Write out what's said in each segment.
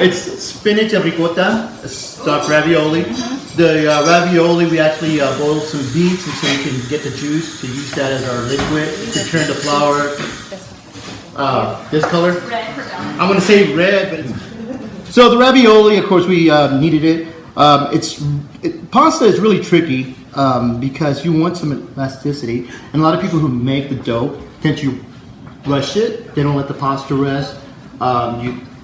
It's spinach and ricotta, stuffed ravioli. The ravioli, we actually boil some beets, and so we can get the juice to use that as our liquid to turn the flour. This color? Red. I'm gonna say red, but so the ravioli, of course, we kneaded it. Pasta is really tricky because you want some elasticity, and a lot of people who make the dough tend to rush it. They don't let the pasta rest.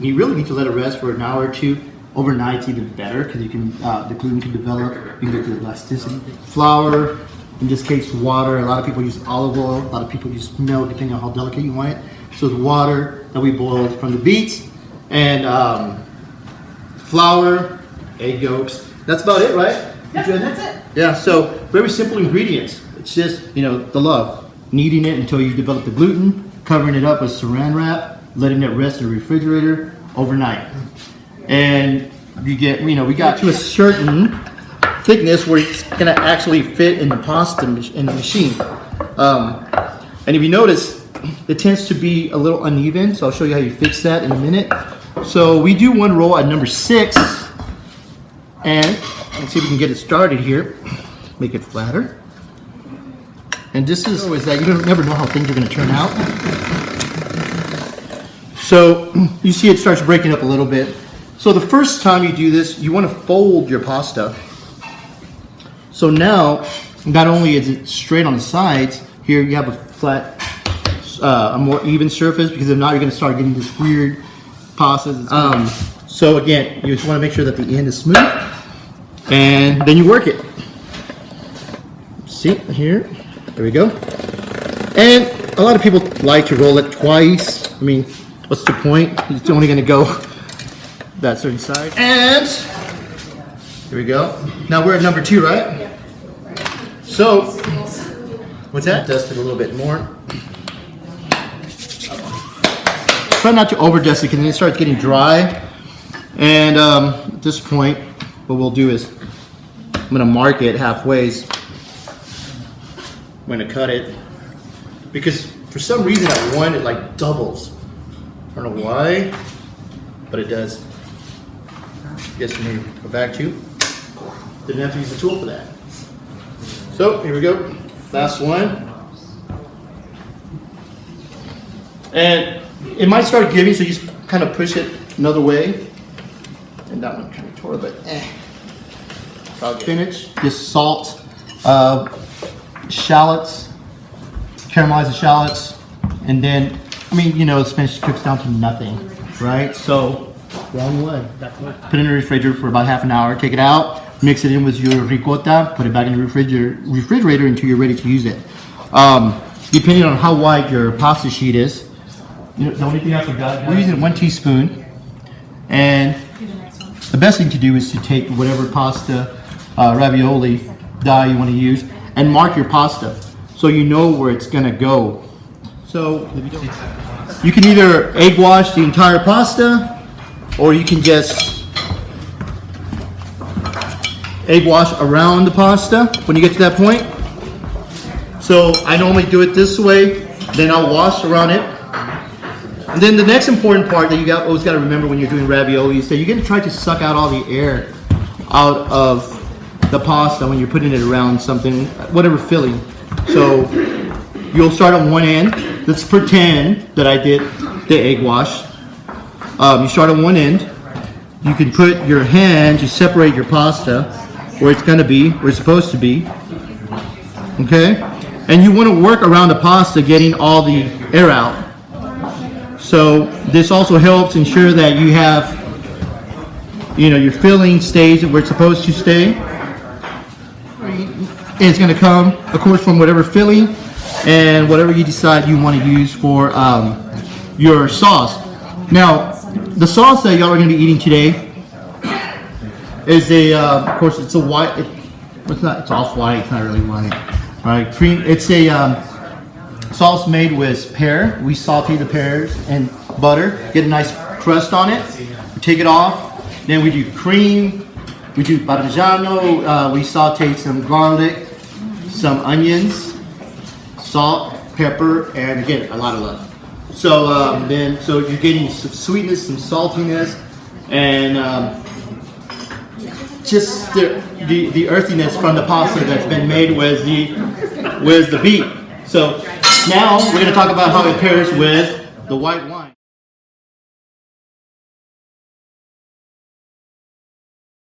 You really need to let it rest for an hour or two. Overnight's even better because you can the gluten can develop. You can get the elasticity. Flour, in this case, water. A lot of people use olive oil. A lot of people use milk, depending on how delicate you want it. So the water that we boiled from the beets and flour, egg yolks. That's about it, right? Yep, that's it. Yeah. So very simple ingredients. It's just the love, kneading it until you develop the gluten, covering it up with saran wrap, letting it rest in the refrigerator overnight. And you get, we got to a certain thickness where it's gonna actually fit in the pasta in the machine. And if you notice, it tends to be a little uneven, so I'll show you how you fix that in a minute. So we do one roll at number 6, and let's see if we can get it started here. Make it flatter. And this is that you never know how things are gonna turn out. So you see it starts breaking up a little bit. So the first time you do this, you want to fold your pasta. So now, not only is it straight on the sides, here you have a flat, a more even surface, because if not, you're going to start getting this weird pastas. So again, you just want to make sure that the end is smooth, and then you work it. See here, there we go. And a lot of people like to roll it twice. I mean, what's the point? It's only going to go that certain side. And here we go. Now we're at number 2, right? So, what's that? Dust it a little bit more. Try not to over dust it because then it starts getting dry. And at this point, what we'll do is I'm going to mark it halfway. I'm going to cut it because for some reason at one it like doubles. I don't know why, but it does. Guess we need to go back to. Didn't have to use the tool for that. So here we go. Last one. And it might start giving, so you just kind of push it another way. And that one kind of tore, but spinach, just salt, shallots, caramelize the shallots, and then, the spinach cooks down to nothing, right? So, wrong way. Put it in the refrigerator for about half an hour, take it out, mix it in with your ricotta, put it back in the refrigerator until you're ready to use it. Depending on how wide your pasta sheet is, the only thing I forgot, we're using 1 teaspoon, and the best thing to do is to take whatever pasta, ravioli dye you want to use, and mark your pasta so you know where it's going to go. So you can either egg wash the entire pasta, or you can just egg wash around the pasta when you get to that point. So I normally do it this way, then I'll wash around it. And then the next important part that you always got to remember when you're doing ravioli is that you're going to try to suck out all the air out of the pasta when you're putting it around something, whatever filling. So you'll start on one end. Let's pretend that I did the egg wash. You start on one end. You can put your hand to separate your pasta where it's going to be, where it's supposed to be. Okay? And you want to work around the pasta getting all the air out. So this also helps ensure that you have, your filling stays where it's supposed to stay. And it's going to come, of course, from whatever filling and whatever you decide you want to use for your sauce. Now, the sauce that y'all are going to be eating today is of course, it's a white. It's off white. It's not really white. All right, cream. It's a sauce made with pear. We saute the pears and butter. Get a nice crust on it. We take it off. Then we do cream. We do parmigiano. We saute some garlic, some onions, salt, pepper, and again, a lot of love. So so you're getting some sweetness, some saltiness, and just the earthiness from the pasta that's been made with the beet. So now we're going to talk about how it pairs with the white wine.